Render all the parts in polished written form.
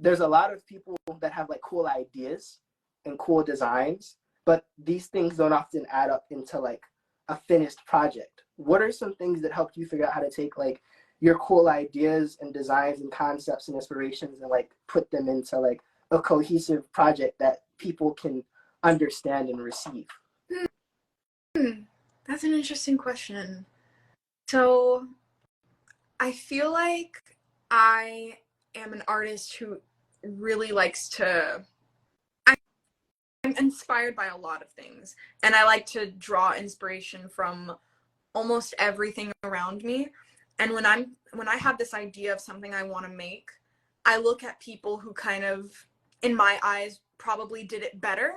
there's a lot of people that have like cool ideas and cool designs, but these things don't often add up into like a finished project. What are some things that helped you figure out how to take like your cool ideas and designs and concepts and inspirations and like put them into like a cohesive project that people can understand and receive? That's an interesting question. So I feel like I am an artist who really likes to, I'm inspired by a lot of things, and I like to draw inspiration from almost everything around me. And when I have this idea of something I want to make, I look at people who kind of, in my eyes, probably did it better.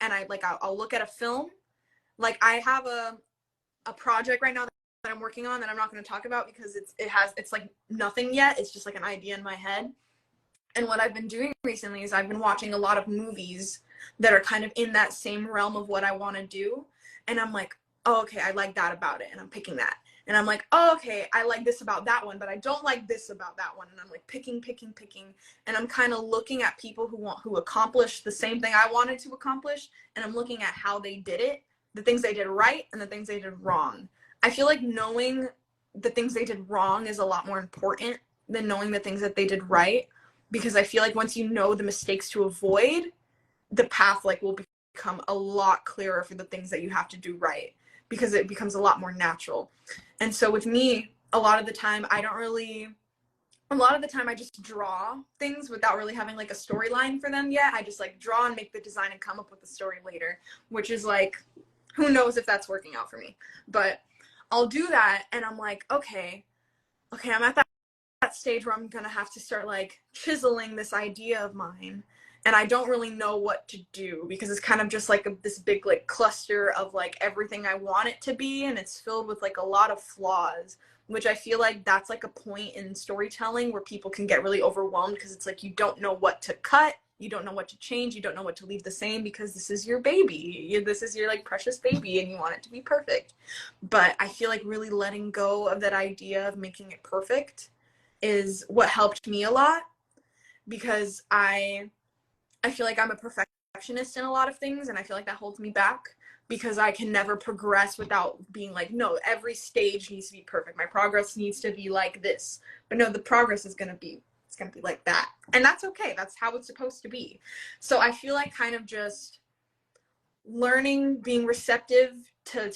And I'll look at a film. Like I have a project right now that I'm working on that I'm not going to talk about because it's like nothing yet. It's just like an idea in my head. And what I've been doing recently is I've been watching a lot of movies that are kind of in that same realm of what I want to do. And I'm like, oh, okay, I like that about it. And I'm picking that. And I'm like, oh, okay, I like this about that one, but I don't like this about that one. And I'm like picking. And I'm kind of looking at people who accomplished the same thing I wanted to accomplish. And I'm looking at how they did it, the things they did right and the things they did wrong. I feel like knowing the things they did wrong is a lot more important than knowing the things that they did right. Because I feel like once you know the mistakes to avoid, the path like will become a lot clearer for the things that you have to do right, because it becomes a lot more natural. And so with me, a lot of the time I just draw things without really having like a storyline for them yet. I just like draw and make the design and come up with the story later, which is like, who knows if that's working out for me. But I'll do that and I'm like, okay, I'm at that stage where I'm gonna have to start like chiseling this idea of mine, and I don't really know what to do because it's kind of just like this big like cluster of like everything I want it to be, and it's filled with like a lot of flaws, which I feel like that's like a point in storytelling where people can get really overwhelmed because it's like you don't know what to cut, you don't know what to change, you don't know what to leave the same because this is your baby, this is your like precious baby and you want it to be perfect. But I feel like really letting go of that idea of making it perfect is what helped me a lot, because I feel like I'm a perfectionist in a lot of things, and I feel like that holds me back because I can never progress without being like, no, every stage needs to be perfect. My progress needs to be like this. But no, the progress is going to be like that. And that's okay. That's how it's supposed to be. So I feel like kind of just learning, being receptive to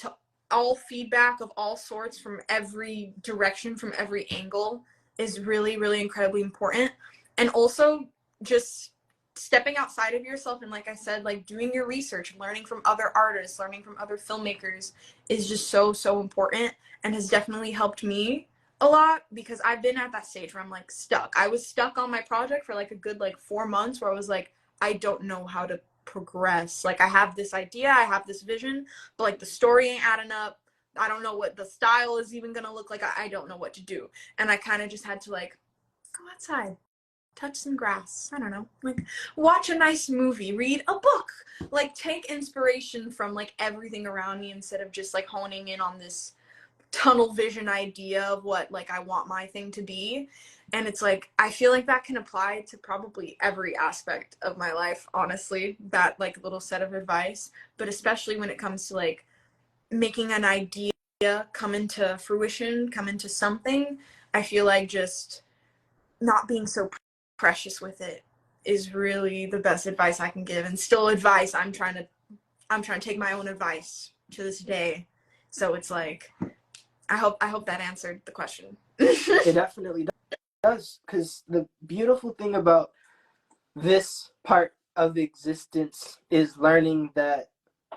all feedback of all sorts from every direction, from every angle, is really, really incredibly important. And also just stepping outside of yourself and, like I said, like doing your research, learning from other artists, learning from other filmmakers is just so, so important, and has definitely helped me a lot, because I've been at that stage where I'm like stuck. I was stuck on my project for like a good like 4 months where I was like, I don't know how to progress. Like I have this idea, I have this vision, but like the story ain't adding up. I don't know what the style is even gonna look like. I don't know what to do. And I kind of just had to like go outside, touch some grass, I don't know, like watch a nice movie, read a book, like take inspiration from like everything around me instead of just like honing in on this tunnel vision idea of what like I want my thing to be. And it's like I feel like that can apply to probably every aspect of my life, honestly, that like little set of advice. But especially when it comes to like making an idea come into fruition, come into something, I feel like just not being so precious with it is really the best advice I can give. And still advice, I'm trying to take my own advice to this day. So it's like I hope that answered the question. It definitely does, because the beautiful thing about this part of existence is learning that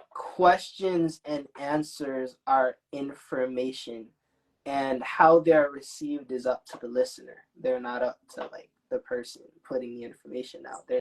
questions and answers are information, and how they're received is up to the listener. They're not up to like the person putting the information out there.